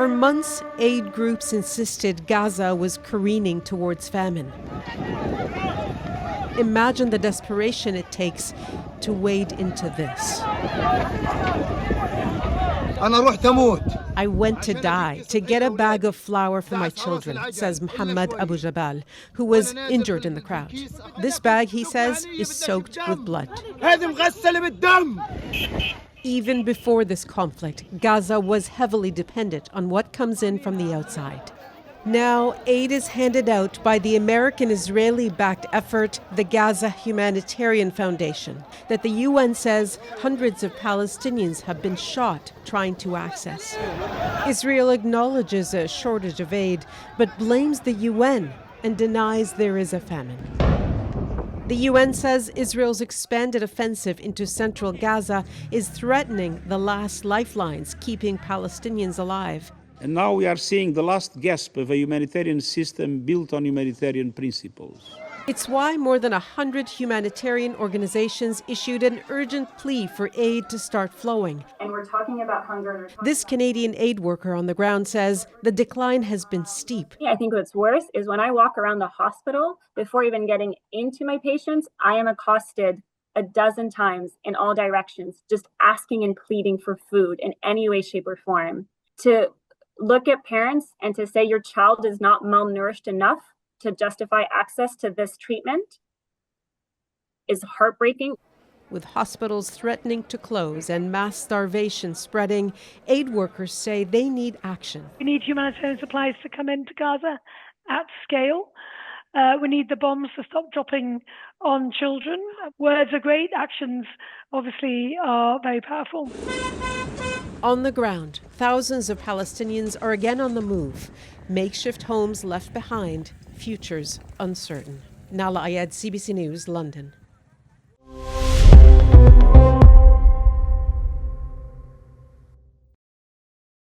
For months, aid groups insisted Gaza was careening towards famine. Imagine the desperation it takes to wade into this. I went to die to get a bag of flour for my children, says Muhammad Abu Jabal, who was injured in the crowd. This bag, he says, is soaked with blood. Even before this conflict, Gaza was heavily dependent on what comes in from the outside. Now, aid is handed out by the American-Israeli-backed effort, the Gaza Humanitarian Foundation, that the UN says hundreds of Palestinians have been shot trying to access. Israel acknowledges a shortage of aid, but blames the UN and denies there is a famine. The UN says Israel's expanded offensive into central Gaza is threatening the last lifelines keeping Palestinians alive. And now we are seeing the last gasp of a humanitarian system built on humanitarian principles. It's why more than 100 humanitarian organizations issued an urgent plea for aid to start flowing. And we're talking about hunger. This Canadian aid worker on the ground says the decline has been steep. I think what's worse is when I walk around the hospital, before even getting into my patients, I am accosted a dozen times in all directions, just asking and pleading for food in any way, shape, or form. To look at parents and to say your child is not malnourished enough to justify access to this treatment is heartbreaking. With hospitals threatening to close and mass starvation spreading, aid workers say they need action. We need humanitarian supplies to come into Gaza at scale. We need the bombs to stop dropping on children. Words are great, actions obviously are very powerful. On the ground, thousands of Palestinians are again on the move. Makeshift homes left behind, futures uncertain. Nala Ayed, CBC News, London.